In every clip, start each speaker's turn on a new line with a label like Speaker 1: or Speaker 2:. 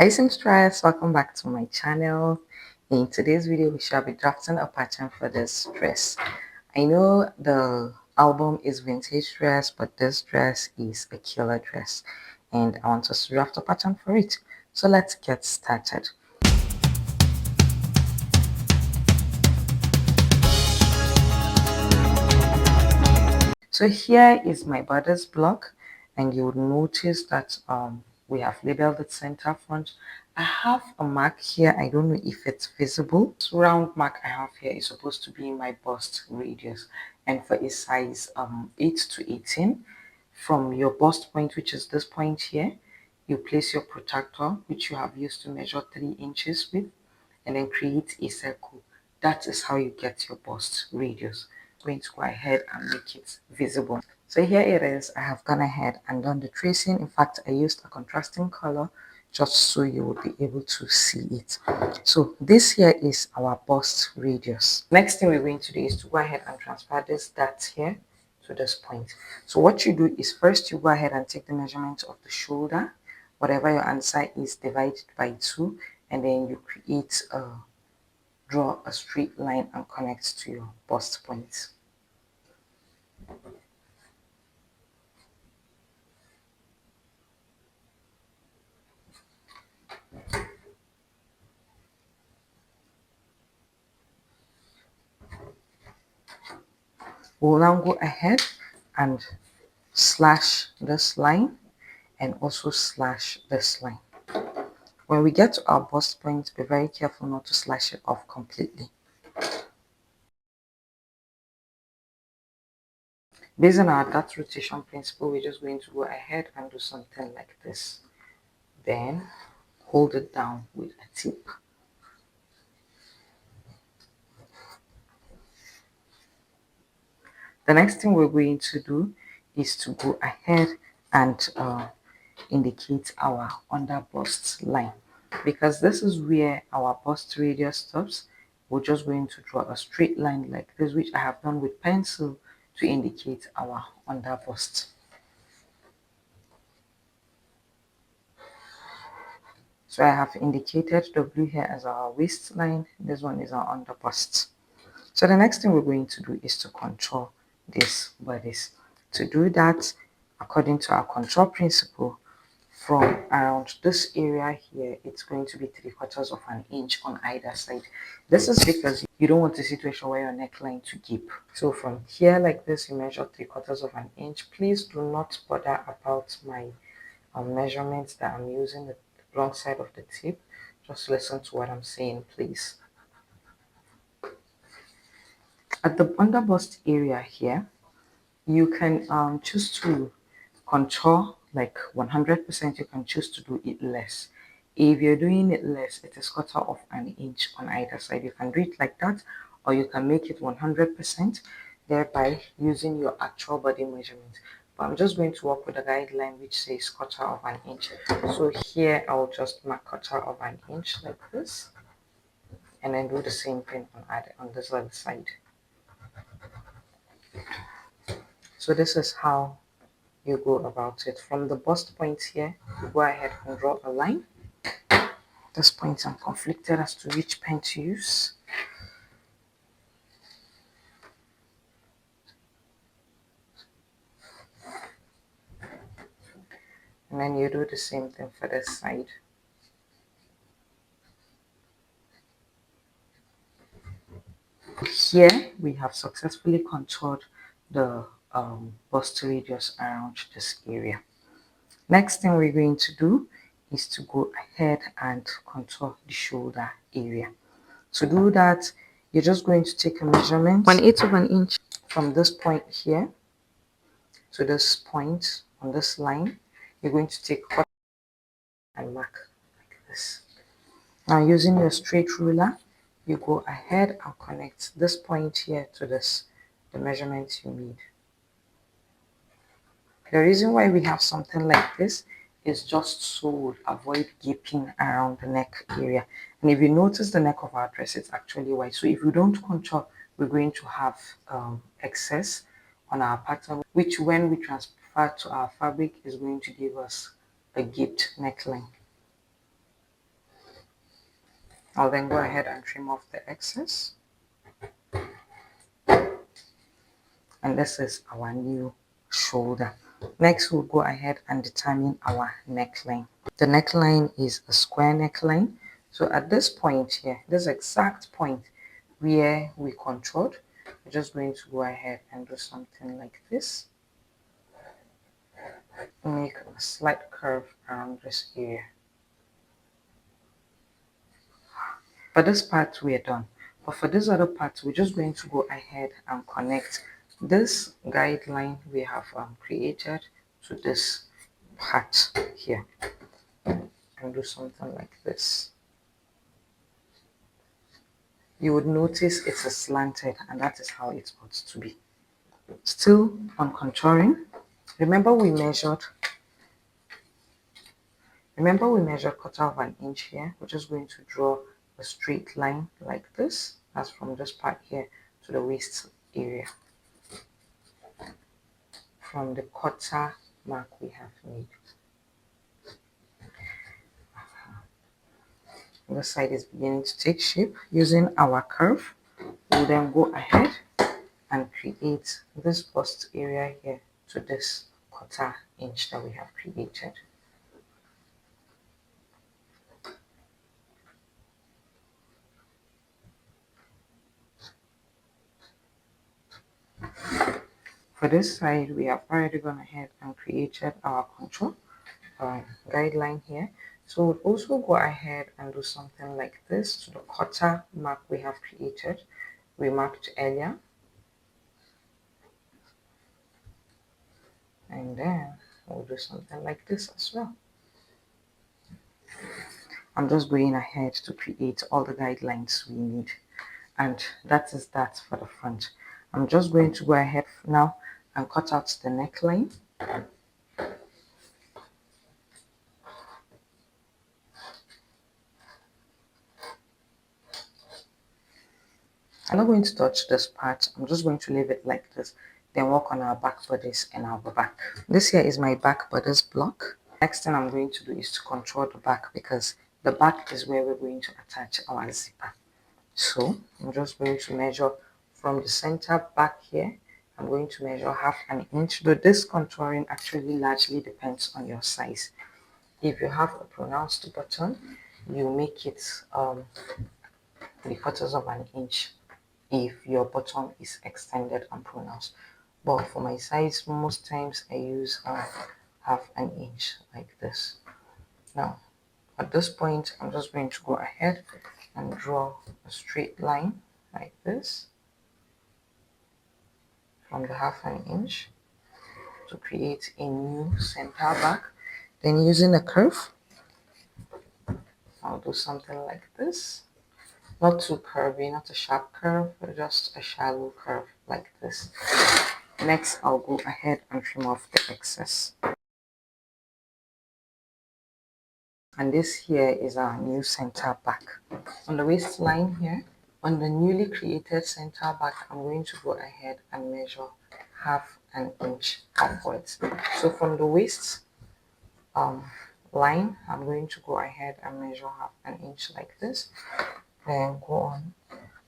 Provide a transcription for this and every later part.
Speaker 1: Hi seamstress, welcome back to my channel. In today's video we shall be drafting a pattern for this dress. I know the album is vintage dress, but this dress is a killer dress and I want us to draft a pattern for it. So let's get started. So here is my bodice block, and you would notice that we have labeled it center front. I have a mark here. I don't know if it's visible. This round mark I have here is supposed to be my bust radius, and for a size 8 to 18. From your bust point, which is this point here, you place your protractor, which you have used to measure 3 inches with, and then create a circle. That is how you get your bust radius. I'm going to go ahead and make it visible. So here it is. I have gone ahead and done the tracing. In fact, I used a contrasting color just so you will be able to see it. So this here is our bust radius. Next thing we're going to do is to go ahead and transfer this dot here to this point. So what you do is first you go ahead and take the measurement of the shoulder, whatever your answer is, divided by 2, and then you draw a straight line and connect to your bust point. We'll now go ahead and slash this line and also slash this line. When we get to our bust point, be very careful not to slash it off completely. Based on our dot rotation principle, we're just going to go ahead and do something like this. Then hold it down with a tip. The next thing we're going to do is to go ahead and indicate our under bust line, because this is where our bust radius stops. We're just going to draw a straight line like this, which I have done with pencil to indicate our under bust. So I have indicated the blue here as our waistline. This one is our under bust. So the next thing we're going to do is to contour these bodies. To do that, according to our contour principle, from around this area here, it's going to be 3/4 of an inch on either side. This is because you don't want a situation where your neckline to gape. So from here like this, you measure 3/4 of an inch. Please do not bother about my measurements that I'm using, the wrong side of the tip. Just listen to what I'm saying, please. At the under bust area here, you can choose to contour like 100%. You can choose to do it less. If you're doing it less, it is 1/4 of an inch on either side. You can do it like that, or you can make it 100%, thereby using your actual body measurement. But I'm just going to work with a guideline which says 1/4 of an inch. So here I'll just mark 1/4 of an inch like this, and then do the same thing on this other side. So this is how you go about it. From the bust point here, you go ahead and draw a line. At this point, I'm conflicted as to which pen to use. And then you do the same thing for this side. Here, we have successfully contoured the bust radius around this area. Next thing we're going to do is to go ahead and contour the shoulder area. To do that, you're just going to take a measurement 1/8 of an inch from this point here to this point on this line. You're going to take and mark like this. Now using your straight ruler, you go ahead and connect this point here to the measurements you need. The reason why we have something like this is just so we'll avoid gaping around the neck area. And if you notice, the neck of our dress is actually wide. So if we don't contour, we're going to have excess on our pattern, which when we transfer to our fabric is going to give us a gaped neckline. I'll then go ahead and trim off the excess. And this is our new shoulder. Next, we'll go ahead and determine our neckline. The neckline is a square neckline. So at this point here, this exact point where we contoured, we're just going to go ahead and do something like this. Make a slight curve around this area. For this part, we are done. But for this other part, we're just going to go ahead and connect this guideline we have created to this part here. And do something like this. You would notice it's a slanted, and that is how it ought to be. Still on contouring, remember we measured 1/4 inch here. We're just going to draw a straight line like this. That's from this part here to the waist area, from the 1/4 mark we have made. This side is beginning to take shape. Using our curve, we'll then go ahead and create this bust area here to this 1/4 inch that we have created. For this side, we have already gone ahead and created our contour guideline here. So we'll also go ahead and do something like this to the 1/4 mark we have created, we marked earlier. And then we'll do something like this as well. I'm just going ahead to create all the guidelines we need. And that is that for the front. I'm just going to go ahead now and cut out the neckline. I'm not going to touch this part. I'm just going to leave it like this. Then work on our back bodice and our back. This here is my back bodice block. Next thing I'm going to do is to contour the back, because the back is where we're going to attach our zipper. So I'm just going to measure from the center back here. I'm going to measure 1/2 inch, though this contouring actually largely depends on your size. If you have a pronounced button, you make it 3/4 inch if your bottom is extended and pronounced. But for my size, most times I use 1/2 inch like this. Now at this point, I'm just going to go ahead and draw a straight line like this from the 1/2 inch to create a new center back. Then using a curve, I'll do something like this. Not too curvy, not a sharp curve, but just a shallow curve like this. Next, I'll go ahead and trim off the excess. And this here is our new center back. On the waistline here, on the newly created center back, I'm going to go ahead and measure 1/2 inch upwards. So from the waist line, I'm going to go ahead and measure 1/2 inch like this. Then go on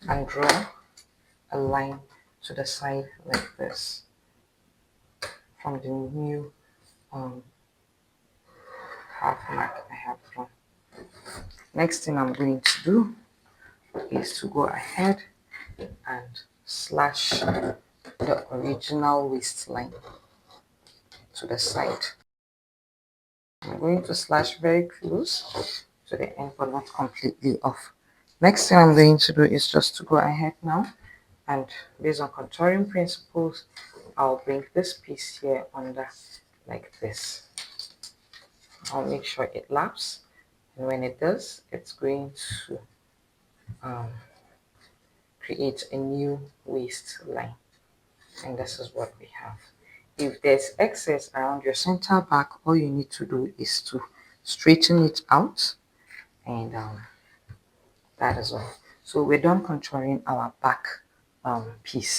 Speaker 1: and draw a line to the side like this from the new 1/2 mark I have drawn. Next thing I'm going to do is to go ahead and slash the original waistline to the side. I'm going to slash very close to the end, but not completely off. Next thing I'm going to do is just to go ahead now, and based on contouring principles, I'll bring this piece here under like this. I'll make sure it laps, and when it does, it's going to create a new waistline. And this is what we have. If there's excess around your center back, all you need to do is to straighten it out, and that is all. So we're done contouring our back piece.